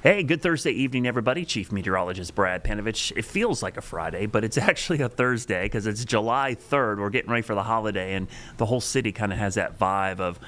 Hey, good Thursday evening, everybody. Chief Meteorologist Brad Panovich. It feels like a Friday, but it's actually a Thursday because it's July 3rd. We're getting ready for the holiday, and the whole city kind of has that vibe of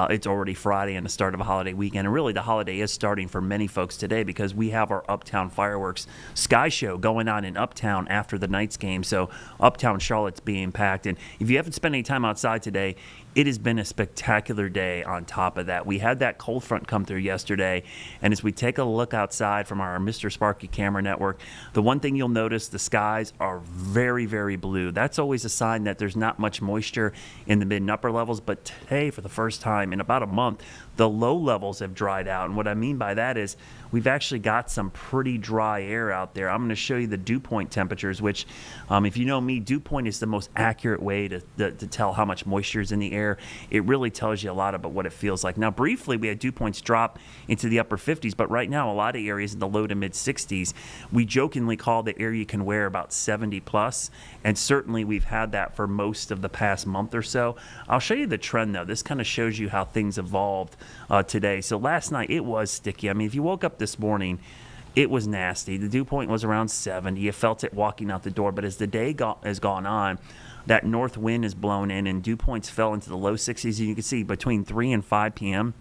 it's already Friday and the start of a holiday weekend. And really, the holiday is starting for many folks today because we have our Uptown Fireworks Sky Show going on in Uptown after the Knights game. So Uptown Charlotte's being packed. And if you haven't spent any time outside today, it has been a spectacular day on top of that. We had that cold front come through yesterday, and as we take a look outside from our Mr. Sparky camera network, the one thing you'll notice, the skies are very, very blue. That's always a sign that there's not much moisture in the mid and upper levels, but today, for the first time in about a month, the low levels have dried out. And what I mean by that is we've actually got some pretty dry air out there. I'm going to show you the dew point temperatures, which, if you know me, dew point is the most accurate way to tell how much moisture is in the air. It really tells you a lot about what it feels like. Now, briefly, we had dew points drop into the upper 50s, but right now, a lot of areas in the low to mid 60s. We jokingly call the air you can wear about 70 plus, and certainly we've had that for most of the past month or so. I'll show you the trend, though. This kind of shows you how things evolved today. So last night, it was sticky. I mean, if you woke up this morning, it was nasty. The dew point was around 70. You felt it walking out the door, but as the day has gone on, that north wind is blown in and dew points fell into the low 60s. And you can see between 3 and 5 p.m.,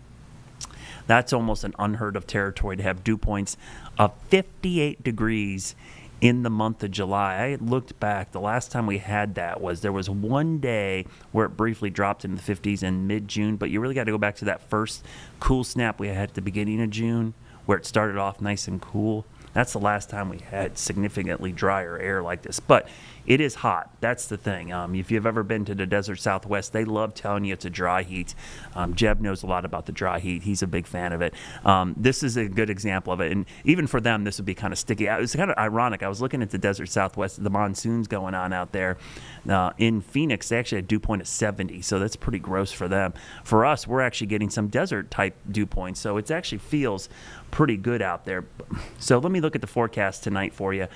that's almost an unheard of territory to have dew points of 58 degrees in the month of July. I looked back. The last time we had that there was one day where it briefly dropped in the 50s in mid-June, but you really got to go back to that first cool snap we had at the beginning of June where it started off nice and cool. That's the last time we had significantly drier air like this. But it is hot. That's the thing. If you've ever been to the desert Southwest, they love telling you it's a dry heat. Jeb knows a lot about the dry heat. He's a big fan of it. This is a good example of it. And even for them, this would be kind of sticky. It's kind of ironic. I was looking at the desert Southwest, the monsoons going on out there. In Phoenix, they actually had dew point of 70, so that's pretty gross for them. For us, we're actually getting some desert-type dew points, so it actually feels pretty good out there. So let me look at the forecast tonight for you.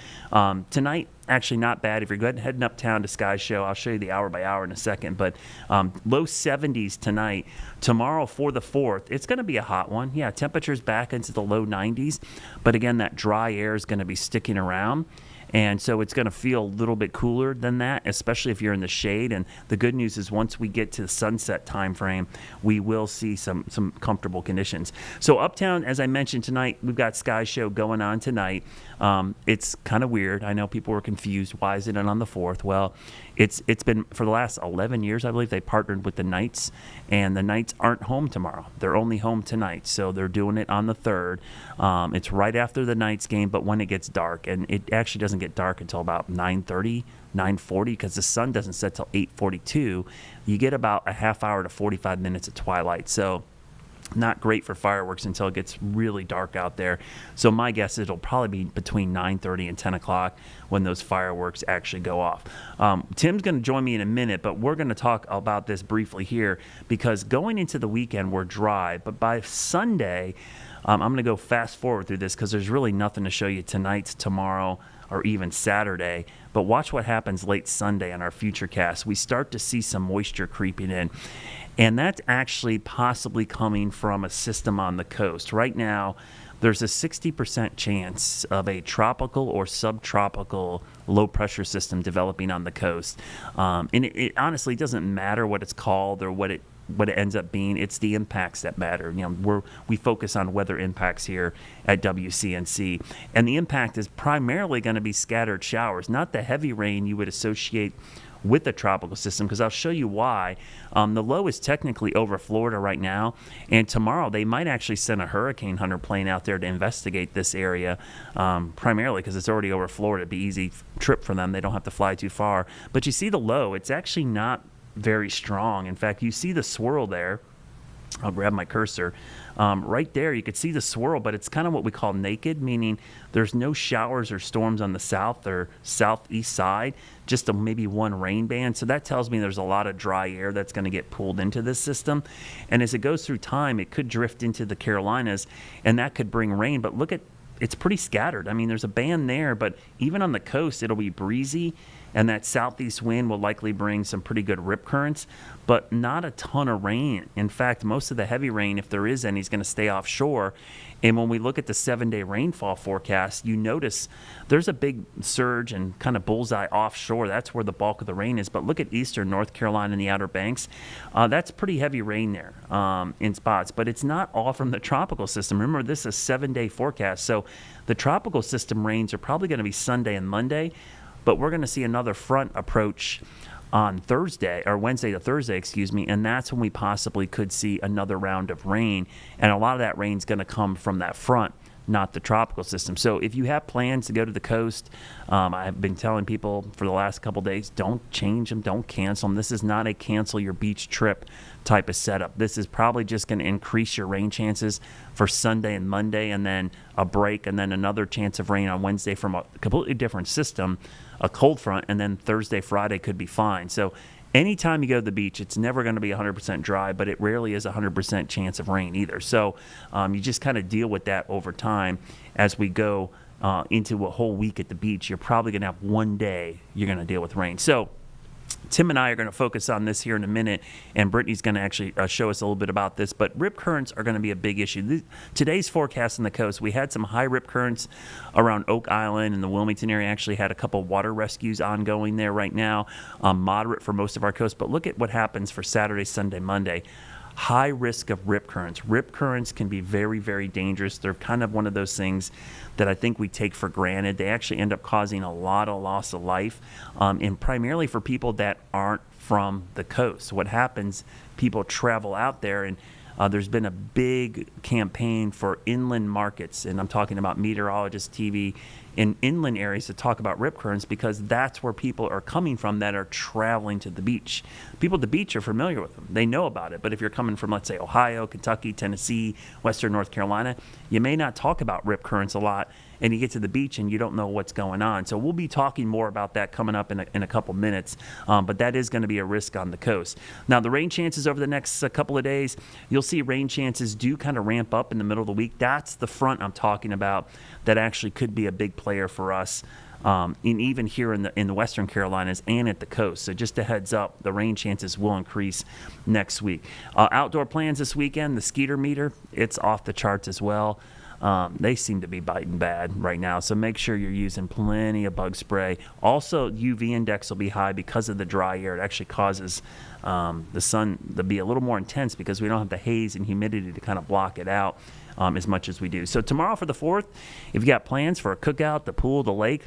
Tonight, actually not bad. If you're heading uptown to Sky Show, I'll show you the hour by hour in a second, but low 70s tonight. Tomorrow for the 4th, it's going to be a hot one. Yeah, temperatures back into the low 90s, but again, that dry air is going to be sticking around. And so it's going to feel a little bit cooler than that, especially if you're in the shade. And the good news is once we get to the sunset time frame, we will see some comfortable conditions. So uptown, as I mentioned tonight, we've got Sky Show going on tonight. It's kind of weird. I know people were confused. Why is it on the 4th? Well, it's been for the last 11 years, I believe, they partnered with the Knights, and the Knights aren't home tomorrow. They're only home tonight, so they're doing it on the 3rd. It's right after the Knights game, but when it gets dark, and it actually doesn't get dark until about 9:30, 9:40, because the sun doesn't set till 8:42. You get about a half hour to 45 minutes of twilight, so not great for fireworks until it gets really dark out there. So my guess is it'll probably be between 9:30 and 10 o'clock when those fireworks actually go off. Tim's going to join me in a minute, but we're going to talk about this briefly here because going into the weekend, we're dry. But by Sunday, I'm going to go fast forward through this because there's really nothing to show you tonight, tomorrow, or even Saturday. But watch what happens late Sunday on our Futurecast. We start to see some moisture creeping in. And that's actually possibly coming from a system on the coast. Right now, there's a 60% chance of a tropical or subtropical low-pressure system developing on the coast. And it honestly doesn't matter what it's called or what it ends up being. It's the impacts that matter. We focus on weather impacts here at WCNC. And the impact is primarily going to be scattered showers, not the heavy rain you would associate with the tropical system, because I'll show you why. The low is technically over Florida right now, and tomorrow they might actually send a hurricane hunter plane out there to investigate this area, primarily because it's already over Florida. It'd be an easy trip for them. They don't have to fly too far. But you see the low, it's actually not very strong. In fact, you see the swirl there. I'll grab my cursor. Right there, you could see the swirl, but it's kind of what we call naked, meaning there's no showers or storms on the south or southeast side, just maybe one rain band. So that tells me there's a lot of dry air that's going to get pulled into this system. And as it goes through time, it could drift into the Carolinas, and that could bring rain. But look at, it's pretty scattered. I mean, there's a band there, but even on the coast, it'll be breezy. and that southeast wind will likely bring some pretty good rip currents, but not a ton of rain. In fact, most of the heavy rain, if there is any, is going to stay offshore. And when we look at the 7-day rainfall forecast, you notice there's a big surge and kind of bullseye offshore. That's where the bulk of the rain is. But look at eastern North Carolina and the Outer Banks. That's pretty heavy rain there in spots. But it's not all from the tropical system. Remember, this is a 7-day forecast. So the tropical system rains are probably going to be Sunday and Monday. But we're going to see another front approach on Thursday or Wednesday to Thursday, and that's when we possibly could see another round of rain. And a lot of that rain is going to come from that front, not the tropical system. So if you have plans to go to the coast, I've been telling people for the last couple days, don't change them, don't cancel them. This is not a cancel your beach trip type of setup. This is probably just going to increase your rain chances for Sunday and Monday, and then a break, and then another chance of rain on Wednesday from a completely different system, a cold front, and then Thursday, Friday could be fine. So anytime you go to the beach, it's never going to be 100% dry, but it rarely is 100% chance of rain either. So you just kind of deal with that over time as we go into a whole week at the beach. You're probably going to have one day you're going to deal with rain. So Tim and I are going to focus on this here in a minute, and Brittany's going to actually show us a little bit about this. But rip currents are going to be a big issue. Today's forecast on the coast, we had some high rip currents around Oak Island and the Wilmington area. Actually had a couple water rescues ongoing there right now, moderate for most of our coast. But look at what happens for Saturday, Sunday, Monday. High risk of rip currents. Rip currents can be very, very dangerous. They're kind of one of those things that I think we take for granted. They actually end up causing a lot of loss of life, and primarily for people that aren't from the coast. What happens, people travel out there, and there's been a big campaign for inland markets, and I'm talking about meteorologists, TV, in inland areas to talk about rip currents, because that's where people are coming from that are traveling to the beach. People at the beach are familiar with them. They know about it. But if you're coming from, let's say, Ohio, Kentucky, Tennessee, Western North Carolina, you may not talk about rip currents a lot, and you get to the beach and you don't know what's going on. So we'll be talking more about that coming up in a couple minutes, but that is going to be a risk on the coast. Now, the rain chances over the next couple of days, you'll see rain chances do kind of ramp up in the middle of the week. That's the front I'm talking about that actually could be a big player for us, even here in the Western Carolinas and at the coast. So just a heads up, the rain chances will increase next week. Outdoor plans this weekend, the skeeter meter, it's off the charts as well. They seem to be biting bad right now, so make sure you're using plenty of bug spray. Also, UV index will be high because of the dry air. It actually causes the sun to be a little more intense because we don't have the haze and humidity to kind of block it out as much as we do. So tomorrow for the 4th, if you got plans for a cookout, the pool, the lake,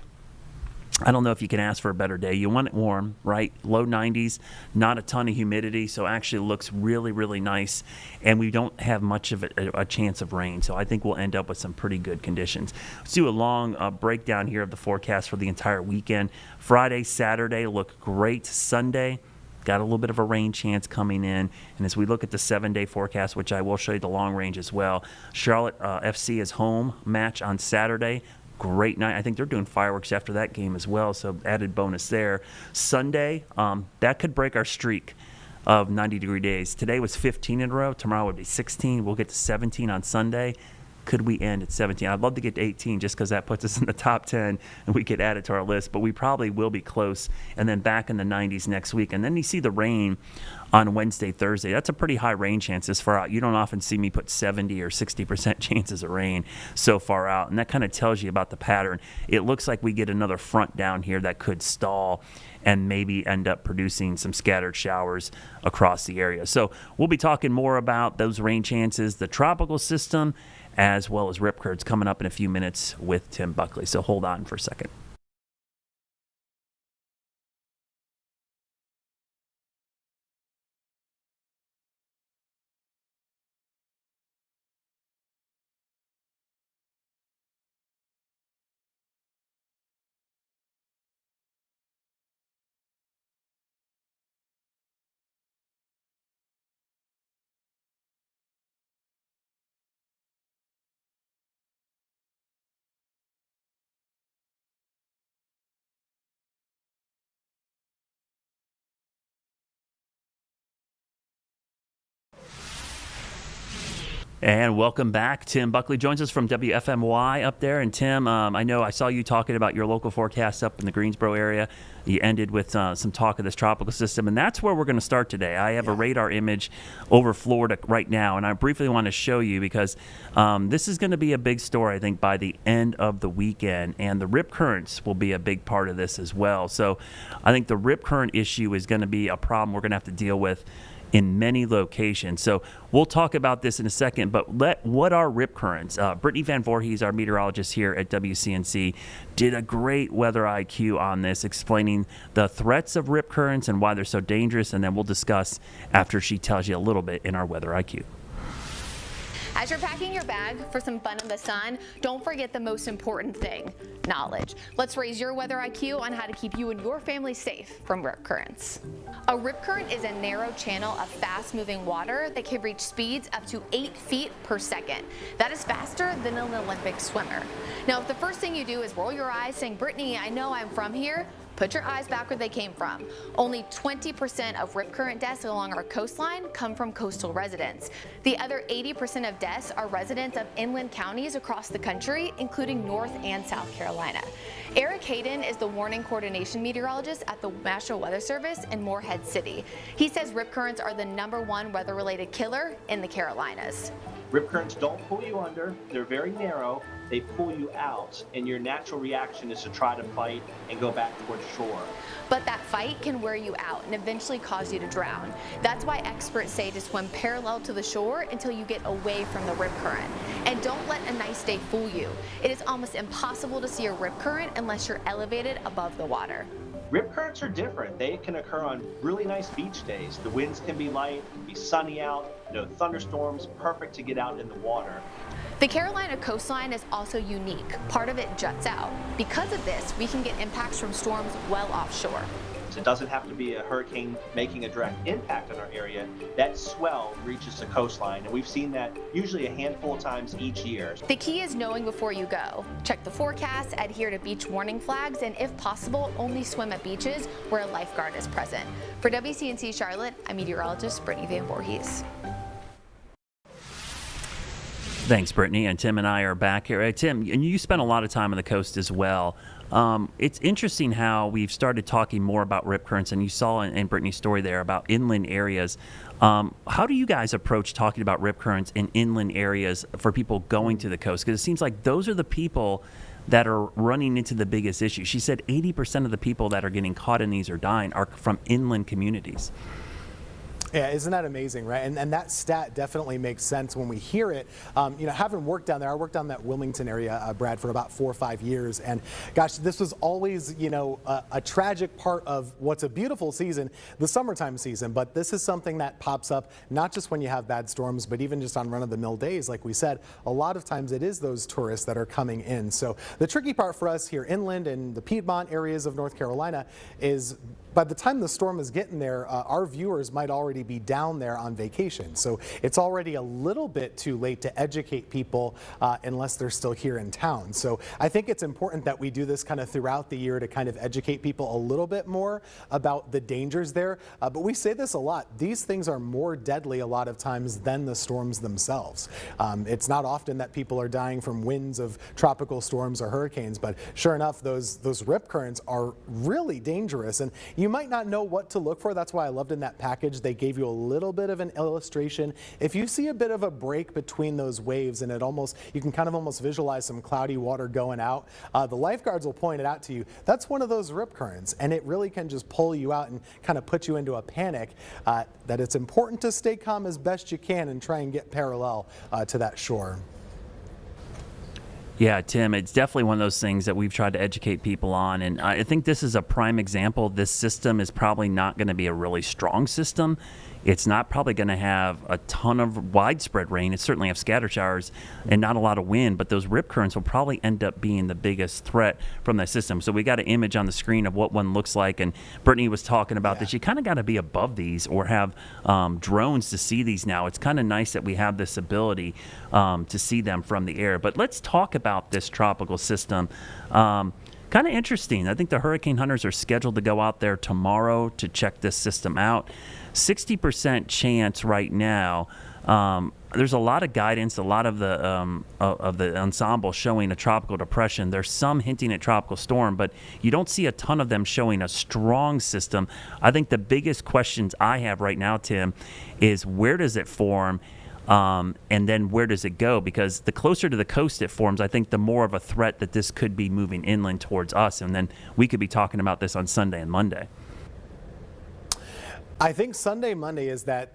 I don't know if you can ask for a better day. You want it warm, right? Low 90s, not a ton of humidity, so actually looks really, really nice. And we don't have much of a chance of rain, so I think we'll end up with some pretty good conditions. Let's do a long breakdown here of the forecast for the entire weekend. Friday, Saturday look great. Sunday, got a little bit of a rain chance coming in. And as we look at the 7-day forecast, which I will show you the long range as well, Charlotte FC is home match on Saturday. Great night. I think they're doing fireworks after that game as well, so added bonus there. Sunday, that could break our streak of 90-degree days. Today was 15 in a row. Tomorrow would be 16. We'll get to 17 on Sunday. Could we end at 17? I'd love to get to 18 just because that puts us in the top 10 and we could add it to our list, but we probably will be close, and then back in the 90s next week. And then you see the rain on Wednesday, Thursday. That's a pretty high rain chance this far out. You don't often see me put 70 or 60% chances of rain so far out, and that kind of tells you about the pattern. It looks like we get another front down here that could stall and maybe end up producing some scattered showers across the area. So we'll be talking more about those rain chances, the tropical system, as well as rip currents coming up in a few minutes with Tim Buckley. So hold on for a second. And welcome back. Tim Buckley joins us from WFMY up there. And Tim, I know I saw you talking about your local forecast up in the Greensboro area. You ended with some talk of this tropical system, and that's where we're going to start today. I have a radar image over Florida right now, and I briefly want to show you because this is going to be a big story, I think, by the end of the weekend, and the rip currents will be a big part of this as well. So I think the rip current issue is going to be a problem we're going to have to deal with in many locations. So we'll talk about this in a second, but what are rip currents? Brittany Van Voorhees, our meteorologist here at WCNC, did a great weather IQ on this, explaining the threats of rip currents and why they're so dangerous, and then we'll discuss after she tells you a little bit in our weather IQ. As you're packing your bag for some fun in the sun, don't forget the most important thing, knowledge. Let's raise your weather IQ on how to keep you and your family safe from rip currents. A rip current is a narrow channel of fast-moving water that can reach speeds up to 8 feet per second. That is faster than an Olympic swimmer. Now, if the first thing you do is roll your eyes saying, "Brittany, I know I'm from here," put your eyes back where they came from. Only 20% of rip current deaths along our coastline come from coastal residents. The other 80% of deaths are residents of inland counties across the country, including North and South Carolina. Eric Hayden is the warning coordination meteorologist at the National Weather Service in Morehead City. He says rip currents are the #1 weather-related killer in the Carolinas. Rip currents don't pull you under, they're very narrow, they pull you out, and your natural reaction is to try to fight and go back towards shore. But that fight can wear you out and eventually cause you to drown. That's why experts say to swim parallel to the shore until you get away from the rip current. And don't let a nice day fool you. It is almost impossible to see a rip current unless you're elevated above the water. Rip currents are different. They can occur on really nice beach days. The winds can be light, it can be sunny out, no thunderstorms, perfect to get out in the water. The Carolina coastline is also unique. Part of it juts out. Because of this, we can get impacts from storms well offshore. So it doesn't have to be a hurricane making a direct impact on our area. That swell reaches the coastline, and we've seen that usually a handful of times each year. The key is knowing before you go. Check the forecast, adhere to beach warning flags, and if possible, only swim at beaches where a lifeguard is present. For WCNC Charlotte, I'm meteorologist Brittany Van Voorhees. Thanks, Brittany. And Tim and I are back here. Tim, and you spent a lot of time on the coast as well. It's interesting how we've started talking more about rip currents, and you saw in Brittany's story there about inland areas. How do you guys approach talking about rip currents in inland areas for people going to the coast? Because it seems like those are the people that are running into the biggest issue. She said 80% of the people that are getting caught in these or dying are from inland communities. Yeah, isn't that amazing, right? And that stat definitely makes sense when we hear it. Having worked down there, I worked down that Wilmington area, Brad, for about 4 or 5 years. And gosh, this was always, a tragic part of what's a beautiful season, the summertime season. But this is something that pops up not just when you have bad storms, but even just on run-of-the-mill days. Like we said, a lot of times it is those tourists that are coming in. So the tricky part for us here inland and the Piedmont areas of North Carolina is by the time the storm is getting there, our viewers might already be down there on vacation. So it's already a little bit too late to educate people unless they're still here in town. So I think it's important that we do this kind of throughout the year to kind of educate people a little bit more about the dangers there. But we say this a lot. These things are more deadly a lot of times than the storms themselves. It's not often that people are dying from winds of tropical storms or hurricanes, but sure enough, those rip currents are really dangerous. And you might not know what to look for. That's why I loved in that package, they gave you a little bit of an illustration. If you see a bit of a break between those waves and you can kind of almost visualize some cloudy water going out, the lifeguards will point it out to you. That's one of those rip currents, and it really can just pull you out and kind of put you into a panic. That it's important to stay calm as best you can and try and get parallel to that shore. Yeah, Tim, it's definitely one of those things that we've tried to educate people on. And I think this is a prime example. This system is probably not going to be a really strong system. It's not probably going to have a ton of widespread rain. It certainly have scatter showers and not a lot of wind, but those rip currents will probably end up being the biggest threat from that system. So we got an image on the screen of what one looks like, and Brittany was talking about that you kind of got to be above these or have drones to see these now. It's kind of nice that we have this ability to see them from the air. But let's talk about this tropical system. Kind of interesting. I think the hurricane hunters are scheduled to go out there tomorrow to check this system out. 60% chance right now there's a lot of guidance, a lot of the ensemble showing a tropical depression. There's some hinting at tropical storm, but you don't see a ton of them showing a strong system. I think the biggest questions I have right now, Tim, is where does it form? And then where does it go? Because the closer to the coast it forms, I think the more of a threat that this could be moving inland towards us. And then we could be talking about this on Sunday and Monday. I think Sunday, Monday is that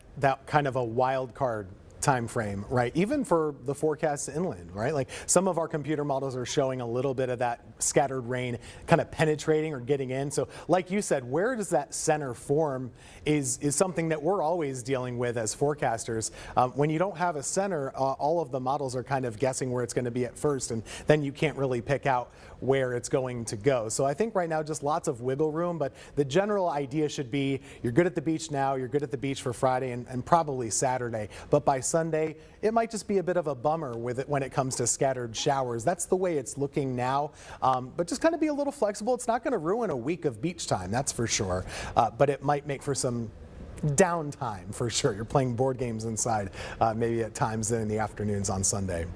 kind of a wild card time frame, right? Even for the forecasts inland, right? Like some of our computer models are showing a little bit of that scattered rain kind of penetrating or getting in. So like you said, where does that center form is something that we're always dealing with as forecasters. When you don't have a center, all of the models are kind of guessing where it's going to be at first, and then you can't really pick out where it's going to go. So I think right now just lots of wiggle room, but the general idea should be you're good at the beach now, you're good at the beach for Friday and probably Saturday, but by Sunday it might just be a bit of a bummer with it when it comes to scattered showers. That's the way it's looking now, but just kind of be a little flexible. It's not going to ruin a week of beach time, that's for sure, but it might make for some downtime for sure. You're playing board games inside maybe at times in the afternoons on Sunday.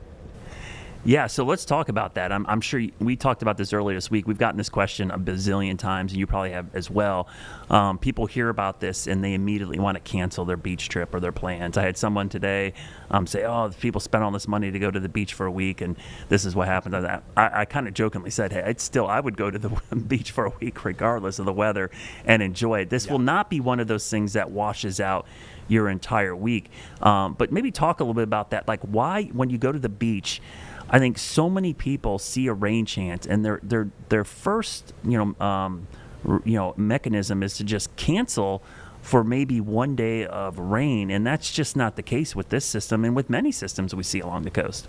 Yeah, so let's talk about that. I'm sure we talked about this earlier this week. We've gotten this question a bazillion times, and you probably have as well. People hear about this, and they immediately want to cancel their beach trip or their plans. I had someone today say, oh, people spent all this money to go to the beach for a week, and this is what happened. I kind of jokingly said, hey, I would go to the beach for a week regardless of the weather and enjoy it. This will not be one of those things that washes out your entire week. But maybe talk a little bit about that. Like why, when you go to the beach, I think so many people see a rain chance, and their first mechanism is to just cancel for maybe one day of rain, and that's just not the case with this system and with many systems we see along the coast.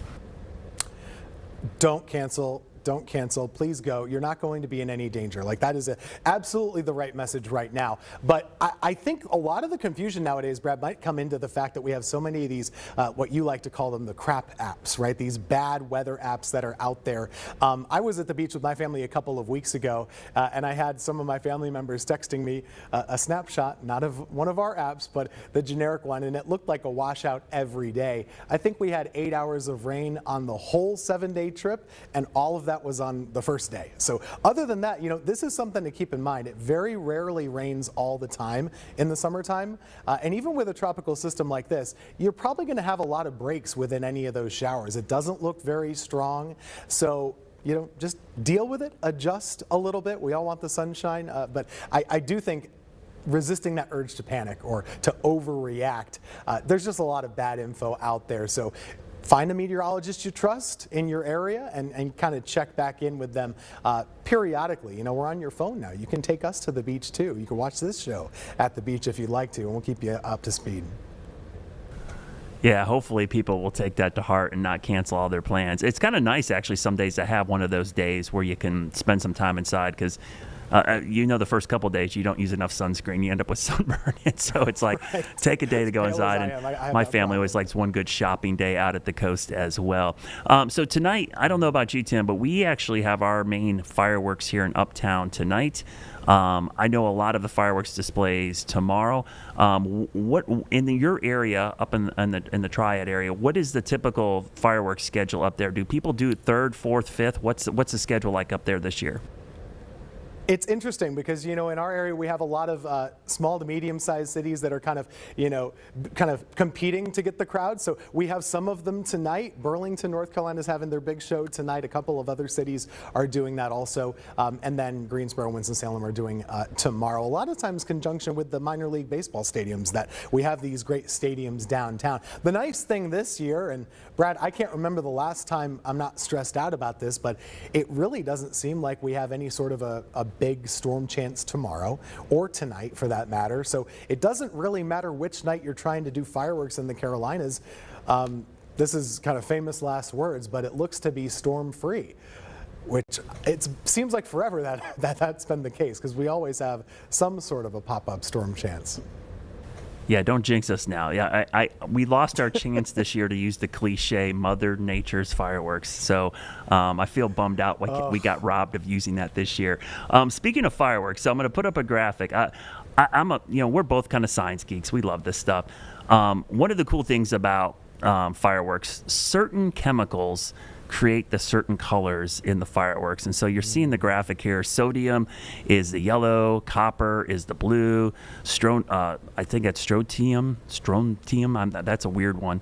Don't cancel. Don't cancel. Please go. You're not going to be in any danger. Like that is absolutely the right message right now. But I think a lot of the confusion nowadays, Brad, might come into the fact that we have so many of these, what you like to call them, the crap apps, right? These bad weather apps that are out there. I was at the beach with my family a couple of weeks ago, and I had some of my family members texting me a snapshot, not of one of our apps, but the generic one, and it looked like a washout every day. I think we had 8 hours of rain on the whole 7-day trip, and all of that was on the first day. So other than that, this is something to keep in mind. It very rarely rains all the time in the summertime. And even with a tropical system like this, you're probably going to have a lot of breaks within any of those showers. It doesn't look very strong. So just deal with it, adjust a little bit. We all want the sunshine, but I do think resisting that urge to panic or to overreact, there's just a lot of bad info out there. So find a meteorologist you trust in your area and kind of check back in with them periodically. We're on your phone now. You can take us to the beach too. You can watch this show at the beach if you'd like to, and we'll keep you up to speed. Yeah, hopefully people will take that to heart and not cancel all their plans. It's kind of nice actually some days to have one of those days where you can spend some time inside, because the first couple of days you don't use enough sunscreen, you end up with sunburn. And so it's like, right. Take a day to go inside. And my family always likes one good shopping day out at the coast as well. So tonight, I don't know about you, Tim, but we actually have our main fireworks here in Uptown tonight. I know a lot of the fireworks displays tomorrow. What in your area, up in the Triad area, what is the typical fireworks schedule up there? Do people do 3rd, 4th, 5th? What's the schedule like up there this year? It's interesting because, in our area we have a lot of small to medium-sized cities that are kind of competing to get the crowd. So we have some of them tonight. Burlington, North Carolina is having their big show tonight. A couple of other cities are doing that also. And then Greensboro, Winston-Salem are doing tomorrow. A lot of times in conjunction with the minor league baseball stadiums that we have these great stadiums downtown. The nice thing this year, and Brad, I can't remember the last time, I'm not stressed out about this, but it really doesn't seem like we have any sort of a big storm chance tomorrow or tonight for that matter. So it doesn't really matter which night you're trying to do fireworks in the Carolinas. This is kind of famous last words, but it looks to be storm free, which it seems like forever that's been the case, because we always have some sort of a pop-up storm chance. Yeah, don't jinx us now. Yeah, we lost our chance this year to use the cliche Mother Nature's fireworks. So I feel bummed out we got robbed of using that this year. Speaking of fireworks, so I'm going to put up a graphic. We're both kind of science geeks. We love this stuff. One of the cool things about fireworks, certain chemicals create the certain colors in the fireworks. And so you're seeing the graphic here. Sodium is the yellow, copper is the blue, I think it's strontium, that's a weird one,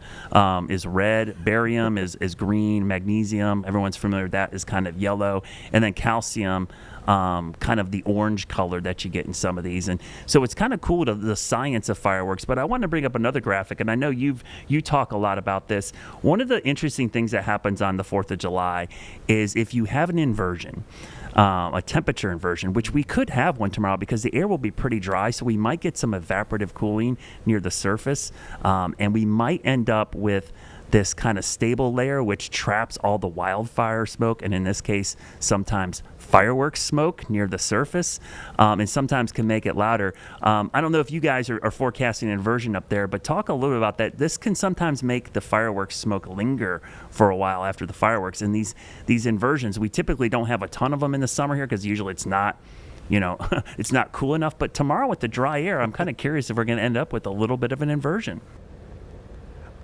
is red, barium is green, magnesium, everyone's familiar with that, is kind of yellow, and then calcium, kind of the orange color that you get in some of these. And so it's kind of cool to the science of fireworks. But I want to bring up another graphic, and I know you talk a lot about this. One of the interesting things that happens on the 4th of July is if you have an inversion, a temperature inversion, which we could have one tomorrow because the air will be pretty dry, so we might get some evaporative cooling near the surface, and we might end up with this kind of stable layer which traps all the wildfire smoke, and in this case sometimes fireworks smoke near the surface, and sometimes can make it louder. I don't know if you guys are forecasting an inversion up there, but talk a little bit about that. This can sometimes make the fireworks smoke linger for a while after the fireworks, and these inversions, we typically don't have a ton of them in the summer here because usually it's not it's not cool enough. But tomorrow with the dry air, I'm kind of curious if we're going to end up with a little bit of an inversion.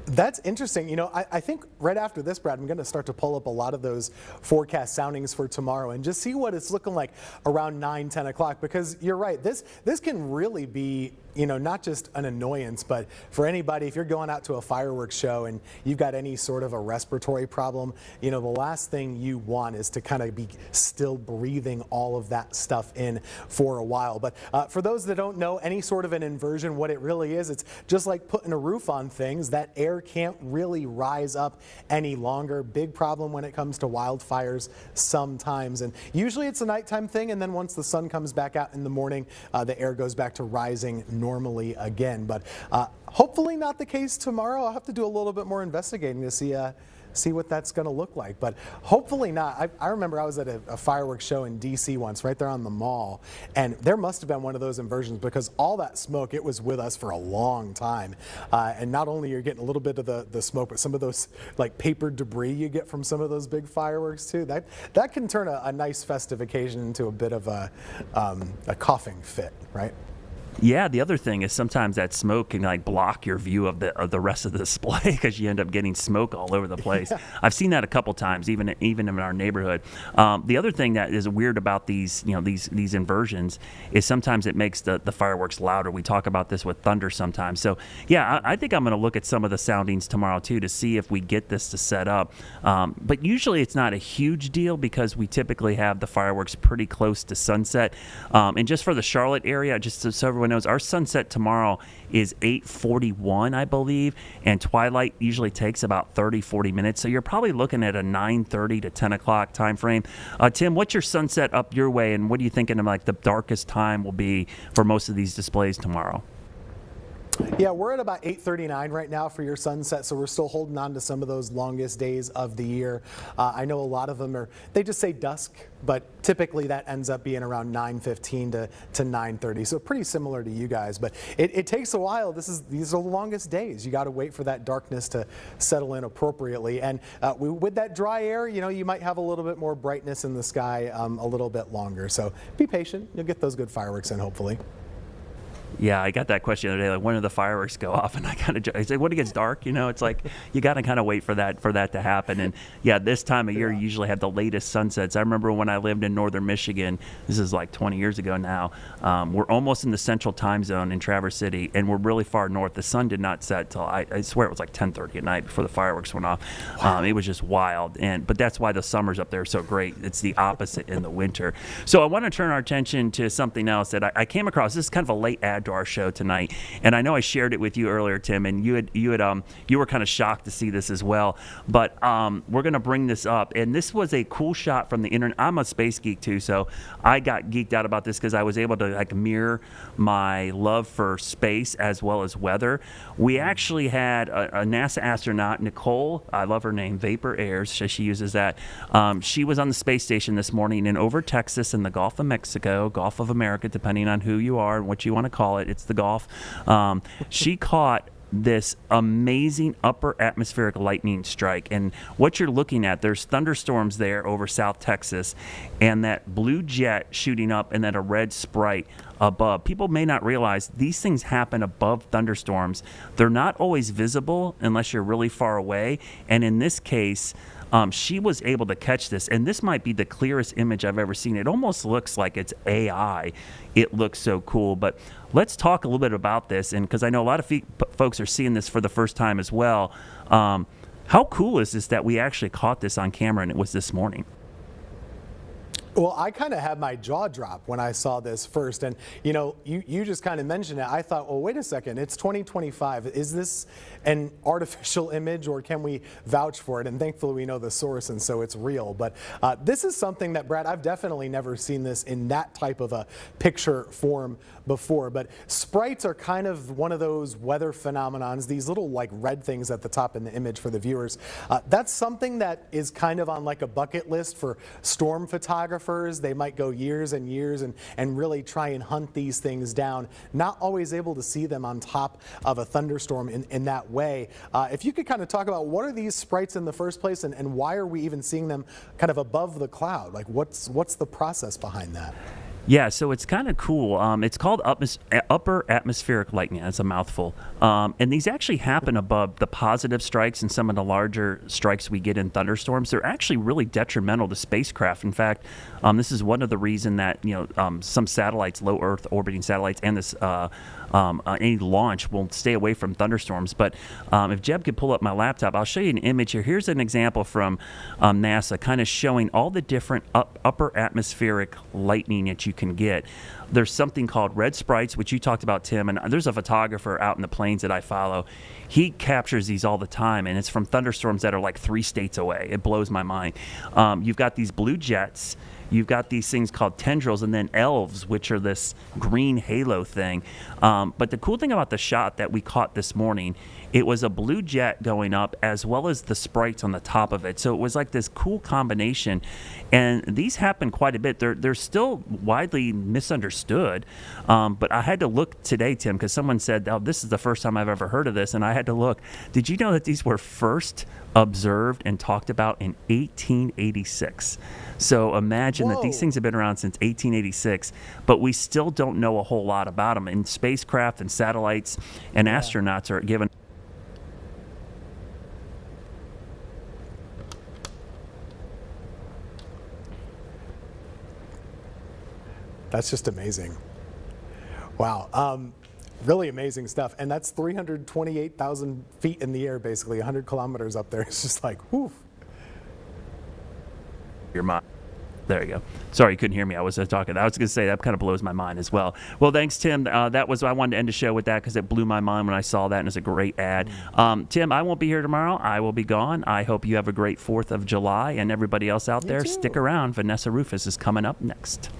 That's interesting. I think right after this, Brad, I'm going to start to pull up a lot of those forecast soundings for tomorrow and just see what it's looking like around 9, 10 o'clock, because you're right. This can really be, not just an annoyance, but for anybody, if you're going out to a fireworks show and you've got any sort of a respiratory problem, the last thing you want is to kind of be still breathing all of that stuff in for a while. But for those that don't know any sort of an inversion, what it really is, it's just like putting a roof on things. That air can't really rise up any longer. Big problem when it comes to wildfires sometimes. And usually it's a nighttime thing, and then once the sun comes back out in the morning, the air goes back to rising normally again. But hopefully not the case tomorrow. I'll have to do a little bit more investigating to see what that's going to look like, but hopefully not. I remember I was at a fireworks show in DC once, right there on the mall, and there must have been one of those inversions because all that smoke, it was with us for a long time. And not only you're getting a little bit of the smoke, but some of those like paper debris you get from some of those big fireworks too, that can turn a nice festive occasion into a bit of a coughing fit, right? Yeah, the other thing is sometimes that smoke can block your view of the rest of the display because you end up getting smoke all over the place. Yeah. I've seen that a couple times, even in our neighborhood. The other thing that is weird about these inversions is sometimes it makes the fireworks louder. We talk about this with thunder sometimes. So yeah, I think I'm going to look at some of the soundings tomorrow too to see if we get this to set up. But usually it's not a huge deal because we typically have the fireworks pretty close to sunset. And just for the Charlotte area, just so everyone knows, our sunset tomorrow is 8:41, I believe, and twilight usually takes about 30-40 minutes. So you're probably looking at a 9:30 to 10 o'clock time frame. Tim, what's your sunset up your way, and what are you thinking of the darkest time will be for most of these displays tomorrow? Yeah, we're at about 8:39 right now for your sunset, so we're still holding on to some of those longest days of the year. I know a lot of them they just say dusk, but typically that ends up being around 9:15 to 9:30, so pretty similar to you guys. But it takes a while. These are the longest days. You got to wait for that darkness to settle in appropriately. And with that dry air, you might have a little bit more brightness in the sky a little bit longer. So be patient. You'll get those good fireworks in, hopefully. Yeah, I got that question the other day, when do the fireworks go off? And I said, when it gets dark, it's like you got to kind of wait for that to happen. And yeah, this time of year you usually have the latest sunsets. I remember when I lived in northern Michigan, this is like 20 years ago now, we're almost in the central time zone in Traverse City, and we're really far north. The sun did not set till I swear it was like 10:30 at night before the fireworks went off. Wow. It was just wild. But that's why the summers up there are so great. It's the opposite in the winter. So I want to turn our attention to something else that I came across. This is kind of a late ad to our show tonight, and I know I shared it with you earlier, Tim, and you were kind of shocked to see this as well. But we're going to bring this up, and this was a cool shot from the internet. I'm a space geek too, so I got geeked out about this because I was able to mirror my love for space as well as weather. We actually had a NASA astronaut, Nicole, I love her name, Vapor Airs, she uses that. She was on the space station this morning and over Texas in the Gulf of Mexico, Gulf of America, depending on who you are and what you want to call it. It's the Gulf. She caught this amazing upper atmospheric lightning strike, and what you're looking at, there's thunderstorms there over South Texas, and that blue jet shooting up and then a red sprite above. People may not realize these things happen above thunderstorms. They're not always visible unless you're really far away. And in this case, she was able to catch this, and this might be the clearest image I've ever seen. It almost looks like it's AI. It looks so cool. But let's talk a little bit about this, and because I know a lot of folks are seeing this for the first time as well. How cool is this that we actually caught this on camera, and it was this morning? Well, I kind of had my jaw drop when I saw this first. And, you know, you just kind of mentioned it. I thought, well, wait a second, it's 2025. Is this an artificial image, or can we vouch for it? And thankfully, we know the source, and so it's real. But this is something that, Brad, I've definitely never seen this in that type of a picture form before. But sprites are kind of one of those weather phenomenons, these little like red things at the top in the image for the viewers. That's something that is kind of on like a bucket list for storm photographers. They might go years and years and really try and hunt these things down, not always able to see them on top of a thunderstorm in that way. If you could kind of talk about what are these sprites in the first place, and why are we even seeing them kind of above the cloud? Like what's the process behind that? Yeah, so it's kind of cool. It's called upper atmospheric lightning. That's a mouthful. And these actually happen above the positive strikes and some of the larger strikes we get in thunderstorms. They're actually really detrimental to spacecraft. In fact, this is one of the reasons that some satellites, low Earth orbiting satellites, and this any launch will stay away from thunderstorms. But if Jeb could pull up my laptop, I'll show you an image here. Here's an example from NASA, kind of showing all the different upper atmospheric lightning that you can get. There's something called red sprites, which you talked about, Tim, and there's a photographer out in the plains that I follow. He captures these all the time, and it's from thunderstorms that are like 3 states away. It blows my mind. You've got these blue jets. You've got these things called tendrils, and then elves, which are this green halo thing. But the cool thing about the shot that we caught this morning, it was a blue jet going up as well as the sprites on the top of it. So it was like this cool combination. And these happen quite a bit. They're still widely misunderstood. But I had to look today, Tim, because someone said, oh, this is the first time I've ever heard of this. And I had to look. Did you know that these were first observed and talked about in 1886? So imagine that these things have been around since 1886, but we still don't know a whole lot about them. And spacecraft and satellites and astronauts are given. That's just amazing. Wow. Really amazing stuff. And that's 328,000 feet in the air, basically 100 kilometers up there. It's just like, whew. Your mind. There you go. Sorry, you couldn't hear me. I was talking. I was going to say that kind of blows my mind as well. Well, thanks, Tim. That was I wanted to end the show with that because it blew my mind when I saw that, and it's a great ad. Tim, I won't be here tomorrow. I will be gone. I hope you have a great 4th of July, and everybody else out there, stick around. Vanessa Rufus is coming up next.